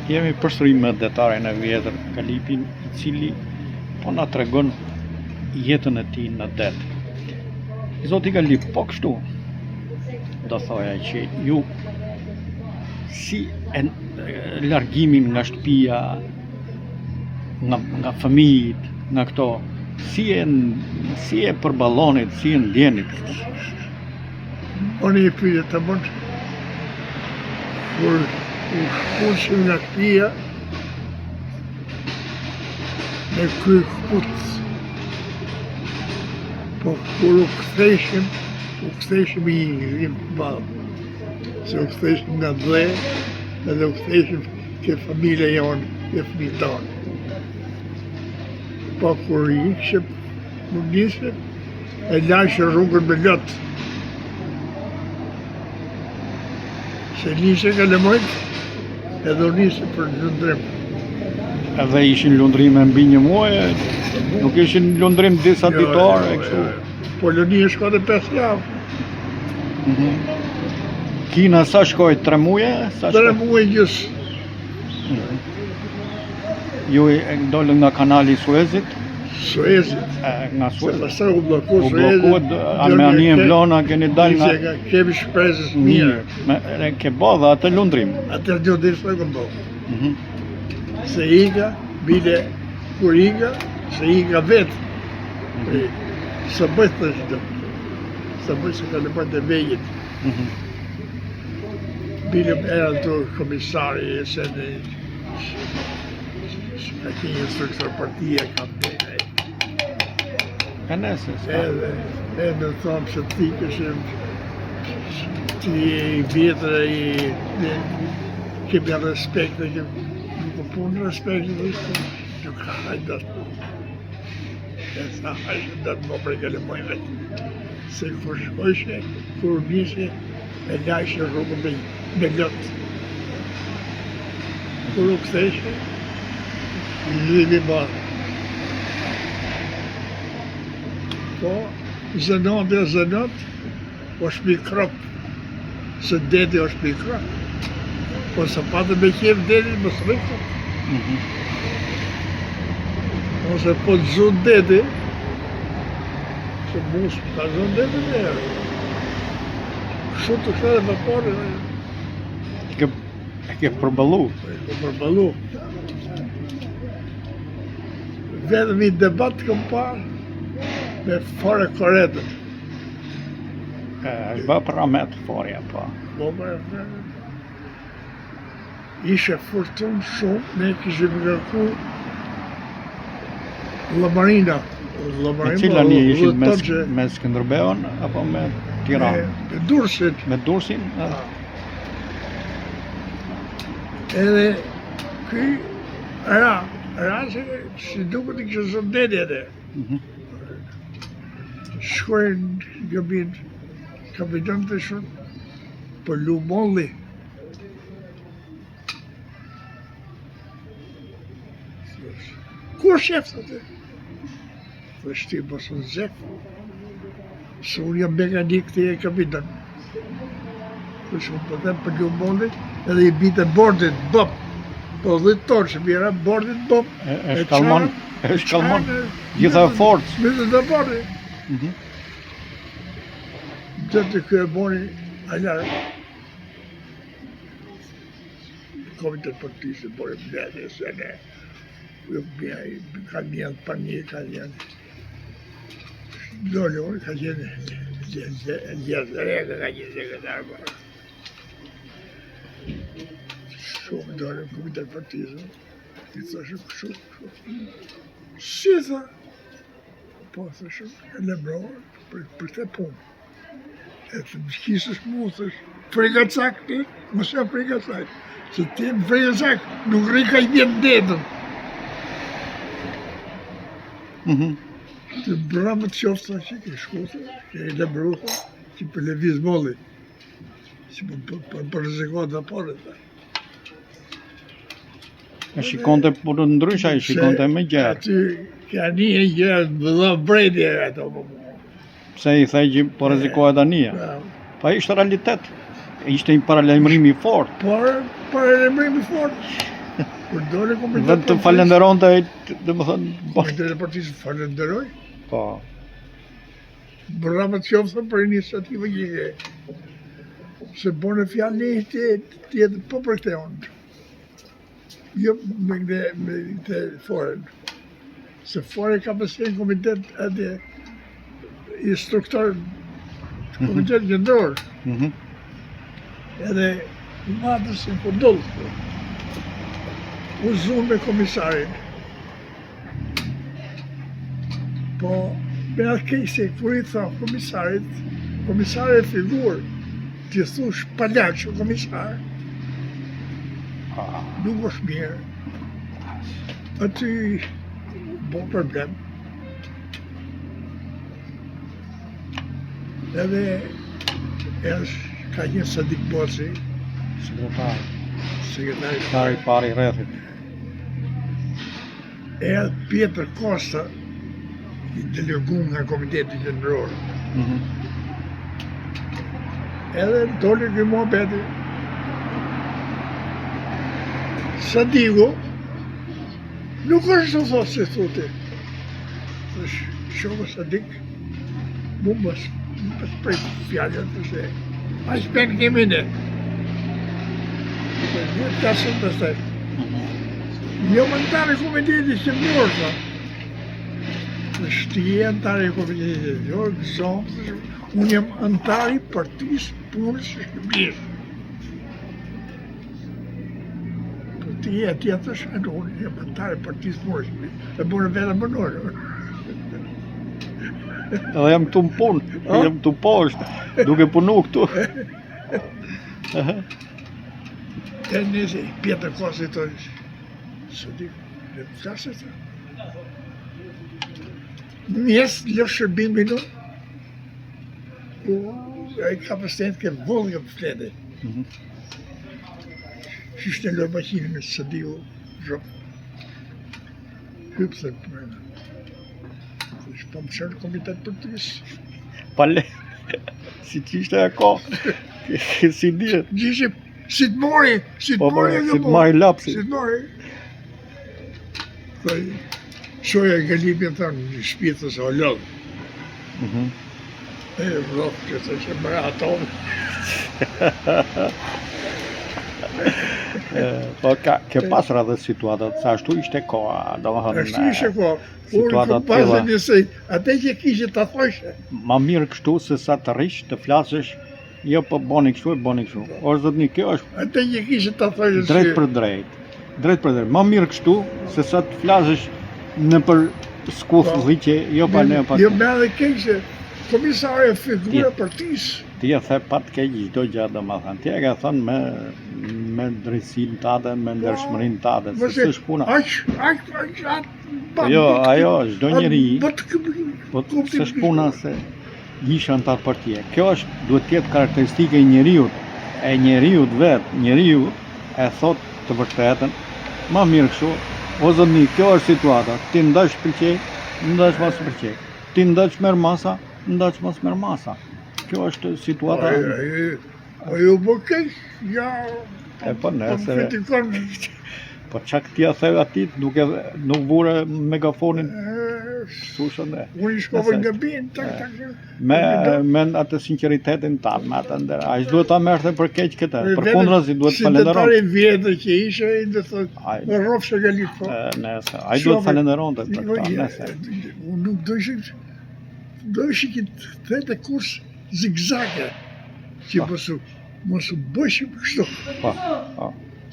Jemi përsëri me detarin e vjetër Kalipin, I cili po na tregon jetën e tij në det. Zoti Kalip, po kështu do thoja që ju si largimin nga shtëpia, nga fëmijët, nga këto, si e përballonit, si e ndjenit? Unë I pyetje të mund kur u shkushim nga shtëpia me kry kputës. Po kur u ktheshim I ngrim të madh. Se u ktheshim nga dhe edhe u ktheshim ke familja jonë, ke fëmijët tonë. Po kur ikshim, nuk nisëm, e lashë rrugën me lot. Se nisë ka lëmojt, edhe u nisë për lundrim. Edhe ishin lundrime mbi një muaj, nuk ishin lundrim disa ditore, kështu. Polonia shkoi 5 javë. Kina sa shkoj, 3 muaj? 3 muaj gjys. Ju dolën nga kanali Suezit? Suezit. Nga Se Suezit. pastaj u bllokuar U bllokuat me anije vlona, keni dalë nga... Kemi shpresës mirë. Ke bodha atë lundrim? Atë lundrim s'e kam bërë. Se iga, bile kur iga, se iga vetë. Së bëjt të shdo. Së bëjt se ka lëpër të vejit. Bile era të komisari, se në ka ki instruktor partia kam të edhe me thamë se ti këshim ti I vjetër kemi respekt nuk po punë respekt nuk ka hajdat e sa hajdat më prekele mojve se kur shkojshe kur nishe e lajshe rrugën me lot kur u ktheshe Lili marë po zënat është mi krop se deti është mi krop po se patë me qef deti më srikë ose po të zonë deti se mus ka zonë deti me shumë të shkëtë më parë e ke përballu? E ke përballu vetëm I debat këm parë me fare koretën. është bë për amet forja, po. Ishe furtun shumë, ne kishim kërku Llamarina. Me cila një ishit me Skënderbeun apo me Tiranë? Me Durrësin. Me Durrësin? Edhe ky si duket I kishë zonë deti atë. Shkojnë gabin kapitan të shumë për Lumolli. Kur shef të të? Thështë ti mos në zef. Se unë jam mekanik të e kapitan. Thështë unë për them për Lumolli edhe I bite bordit, bop. Po 10 tonë që mira bordit, bop. E shkallmon gjitha forcë. Gjitha të bordit. Dhe të kërë boni alarë komitet partisë bori mbledhje se ne ka njën për një ka njën dole unë ka njën gjezëreka ka njën sekretarë bërë shumë dole komitet partisë I thashë shumë si tha po thashë e lemrojë për të punë e të më kisësh mu, thësh, frika cak ti, mos jam frika cak, se ti më frika cak, nuk rika I vjetë dedën. Të bramë të qoftë që ke shkotë, që e lebrutë, që për leviz molli, që për rëzikohet dhe pare. E shikonte për ndrysha, I shikonte me gjerë. Aty, ka një gjerë, më dha brejtje ato më. Pse I thej që po rrezikohet anija. Pa ishte realitet. Ishte një paralajmërim I fortë. Paralajmërim I fortë. Kur dole komiteti Vend të falenderonte ai, domethënë, Komiteti i partisë falenderoj. po. Bravo të qoftë për iniciativën që ke. Se bone fjalë një tjetër po për këtë onë. Jo me këtë foren. Se fore ka pësë në komitet edhe instruktor të komitet gjendor. Edhe i madhës në përdull. U zunë me komisarin. Po, me atë kejse, kur i tha komisarit figur, ti thush palaqë komisar, nuk është mirë. Aty bo problem. Edhe ka një Sadik Bosi, sekretari I pari rrethit. edhe Pjetër Kosta, i deleguar nga Komiteti Qendror. Edhe doli ky muhabeti. Sadiku nuk është të thotë se thote. Shokë Sadik, mu mos prej fjallën të se. A shpen kemi ne. Një të kasën të staj. Jo më antari Komiteti Qendror, tha. Ti je antari Komiteti Qendror, unë jam antari partisë punës së Shqipërisë. Ti je atje thësh, unë jam antari partisë punës së Shqipërisë. E bërë vetëm banorë. Edhe jam këtu në punë, jam këtu poshtë, duke punu këtu. E nëse Pjetër Kosta të së di, dhe të flasë të. Mjes lë shërbimin unë, ai kapasitet ke vullë nga flete. Shishtë në lë makinë në Sadiu, zhëpë. Hypë dhe përmena. Po më shërë komitet për tësë. Pale, si që ishte e ko, si dihet. Gjishë, si të mori, Si të mori lapsi. Si të mori. Shoja Galipin thënë, një shpitës o lëdhë. E vëllë që të që mëra atonë. Po ke pasur edhe situatat, sa ashtu ishte koha, domethënë. Ashtu ishte koha. Unë Situata kam pasë njësej, atë që kishe të thoshe. Ma mirë kështu se sa të rish, të flasësh, jo po boni kështu e boni kështu. O zotni, kjo është Atë që kishe të thoshe. drejt për drejt. Drejt për drejt. Ma mirë kështu se sa të flasësh në për skuth dhiqe, jo pa ne pa. Jo me edhe keqe, komisare figura partisë. Ti e the pa të keq çdo gjë domethënë. Ti e ke thënë me drejtsinë tate, me ndershmërinë tate, se s'është puna. Aq. Jo, ajo çdo njeri, po s'është puna se isha antar partie. Kjo është duhet të jetë karakteristike e njeriu vetë, njeriu e thot të vërtetën, ma mirë kështu. O zotni, kjo është situata. Ti ndash pëlqej, ndash mos pëlqej. Ti ndash merr masa, ndash mos merr masa. Kjo është situata. Ajo po keq, ja. E po nëse. Kritikon. Po çka t'ia theu atit duke nuk vure megafonin sushën e. Unë i shkova nga bin, tak. Me atë sinqeritetin tam, me atë ndër. Ai duhet ta merrte për keq këtë. Përkundrazi duhet falenderon. Si vjetë që ishe, i dhe thotë, me rrofshë galit po. Nëse, ai duhet falenderonte për këtë, nëse. Unë nuk dojshë këtë thete kurs zigzage, që mos u bëshim kështu. Po.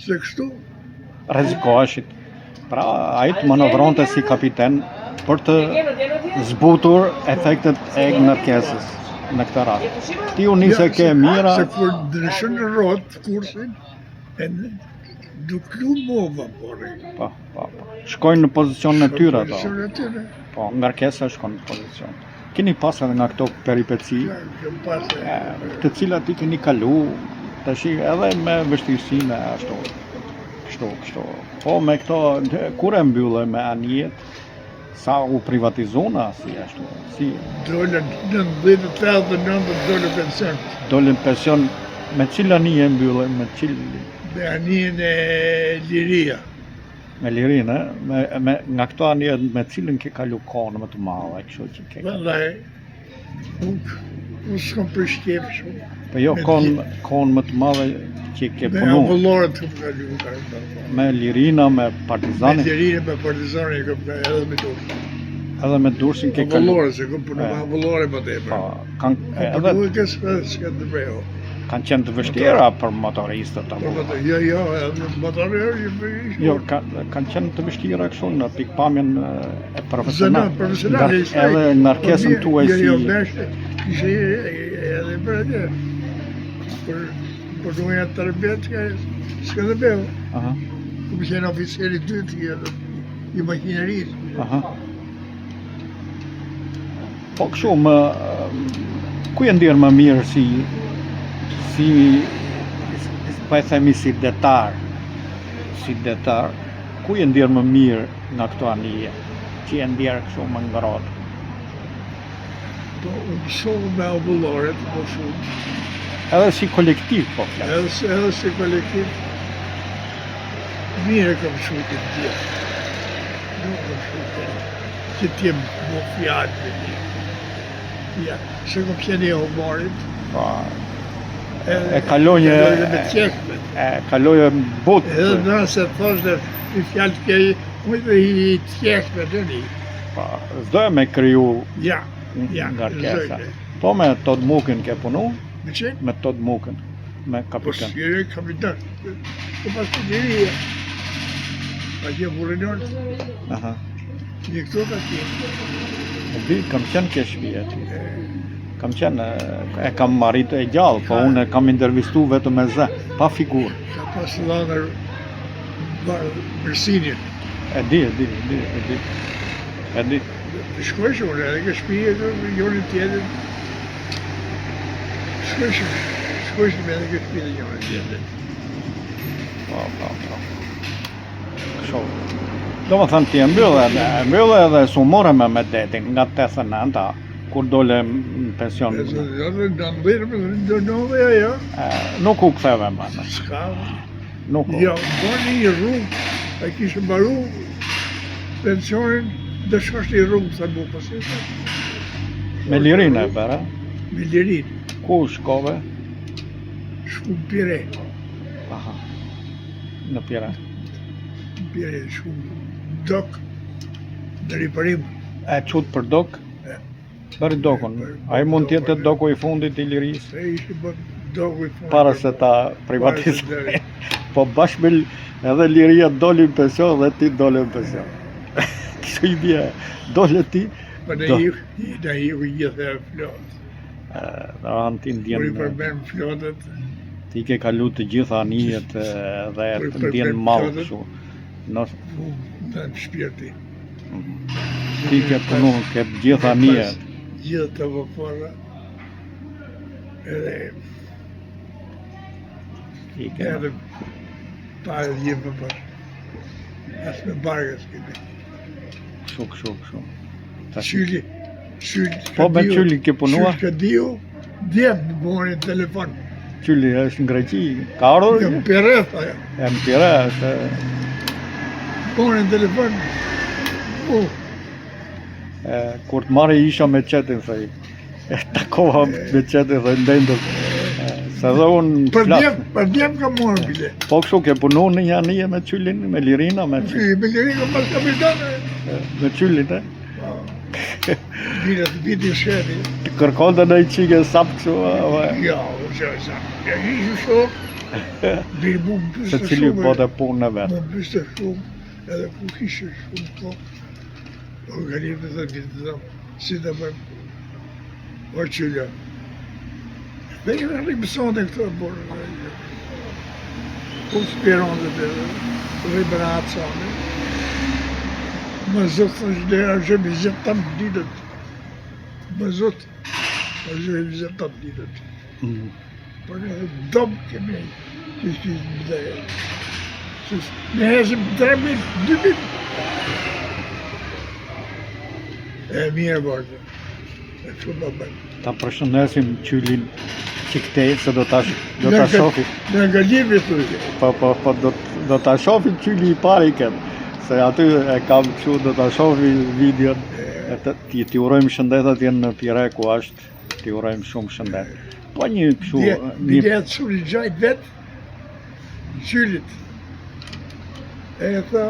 Se kështu. Rrezikoheshit. Pra, ai të manovronte si kapiten për të zbutur efektet e ngarkesës në këtë rast. Ti u nise ke mira. Se kur ndryshon në rrotë kursin, nuk lu mova, porri. Po. Shkojnë në pozicion në tyre ato. Pozicion në tyre. Po, ngarkesa shkon në pozicion. Keni pas edhe nga këto peripeci, të cilat i keni kalu, tash edhe me vështirësinë ashtu. Kështu. Po me këto, kur e mbyllë me anijet, sa u privatizona, si ashtu, si... Dollën 1989 dollën pension. Dollën pension, me cila anije mbyllë, me cili... Me anijen e Liria. Me lirinë, nga këto anije me cilën ke kalu kohën më të madhe, kështu që ke. Vallaj, unë s'kam për shqef shumë. Po jo kohën më të madhe që ke Me punu. avullorët të më kalu. Me lirina, me Me partizanin, lirinë, me partizani, kam edhe me dorë. edhe me dursin ke kalu. Avullorët, se kam punu me avullorët më tepër. Po, Kam edhe punu e kësë s'ka të brejo. kanë qenë të vështira për motoristët apo. Jo, edhe motorërë, Jo, kanë qenë të vështira kështu në pikpamjen e profesional. Profesional. Edhe në markesën tuaj si. Jo, beshte, kishe edhe për atje. Për duhet të tërbet, s'ka të beho. Aha, Këmë qenë oficeri dytë i makinerisë. aha. Po kështu ku e ndirë më mirë si po e themi si detar, ku e ndirë më mirë nga këto anije, që e ndirë kështu më ngrohtë. Po, shumë me avullorët, po shumë. Edhe si kolektiv po flas. Edhe si kolektiv, mire kam shukit gjithë. Nuk kam shukit, që t'jem më fjallë për një. Ja, se kam qenë e humorit, Po, e kalonje me qeshme. kaloje botë. Edhe nëse thosh dhe i fjallë të kej, mujtë i qeshme të një. Po, s'doja me kriju Ja, ngarkesa. zojnë. Po me Todd Mukën ke punu, Me qenë? me Todd Mukën, me Po kapitan. s'kjere kapitan. Po pas të diria. Pa që burinor, Aha. një këto ka qenë. E di, kam qenë ke shtëpi aty. Kam qenë, e kam marritë e gjallë, po unë e kam intervistu vetëm me zë, pa figurë. Ka pas lanër Bersinin. E di. Shkojshëm, edhe ke shpije të njërën tjetër. Shkojshëm edhe ke shpije të njërën tjetër. Po. Kështu. Do më thënë ti e mbyllë edhe su morëm me detin nga 89-a, kur dole në pension. Nuk u ktheve më. S'ka. Nuk u. Jo, bërë një rrugë, e kishë mbaru pensionin, dhe shoshtë i rrugë, sa bu pasita. Me lirinë e bërë, Me lirin, ku shkove? shku pire, Aha. Në Pire. shku dok, në riparim. E qutë për dok? E. Bërë dokun. A i mund tjetë doku i fundit i lirisë? Se ishë bërë doku i fundit. Para se ta privatizoj. Po bashkë edhe liria doli në pension dhe ti dole në pension. Kështu i bje, dole ti. Po në hiku gjithë e flotët. Dhe anë ti Por i ndjenë, përben flotët, ti ke kalu të gjitha anijet dhe të ndjenë malë kështu. Në në shpirti. ti ke punu, ke gjitha anijet. Gjithë të vëpora, edhe Ti ke. edhe pare gjithë për. Asë me bargës këtë. Kështu. Qyli. Po me qyli ke punua? Qyli ka diu, djemë në bërë telefon. Qyli është në Greqi, ka ardhur? Jam përreth, aja. E në Pire, është... Bërë telefon. Kur të marrë isha me qetin, thëj. E takova me qetin dhe ndendër. Se dhe unë flasë. Për djemë ka morë bile. Po kështu ke punu në një anije me qylin, me lirina, me Me këri ka pas kapitanë. me qylin, e? Bile të biti shketi. Të kërkon të në i qike sapë kështu, Ja, o që e sa. Ja, ishë shumë. Bile mu më se pështë cili shumë. po të punë në vetë. Më pështë shumë. Edhe ku kishë shumë ko. Organime të vitë të thamë. Si të përmë. O qylja. Dhe një në rrimëson e këto e borë. Ku spiron dhe të rribratë sa në. Më zotë të shdera që mi zetë tamë ditët. Më zotë, më zotë mi zetë tamë ditët. Por në domë kemi që shkishë më dhe. Ne hesim 3.000, 2.000. E mirë bërë. E që më bëjë. Ta përshëndesim qylin që këtej, se do ta shofi. Në nga gjimi të ujë. Po, do ta shofi qyli i pari këtë. Se aty e kam kështu, do ta shohë videon. Ti urojmë shëndet atje në Pire ku është. Ti urojmë shumë shëndet. Po një kështu Bilet shumë i gjajt vet, qylit. E tha,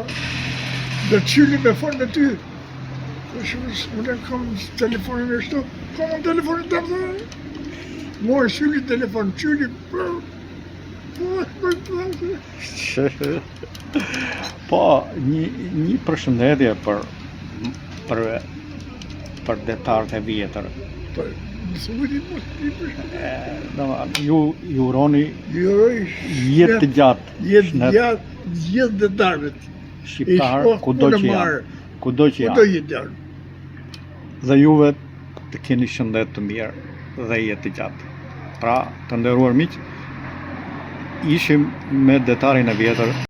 do qyli me fol me ty. Unë kam telefonin e shto, kam telefonin të më morë qyli telefon, qyli, Po, një përshëndetje për detarët e vjetër. Ju uroni jetë të gjatë. Jetë gjatë, gjithë detarët. Shqiptar, kudo që janë. jetë janë. Dhe juve të keni shëndet të mirë dhe jetë të gjatë. Pra, të nderuar miq, ishim me detarin e vjetër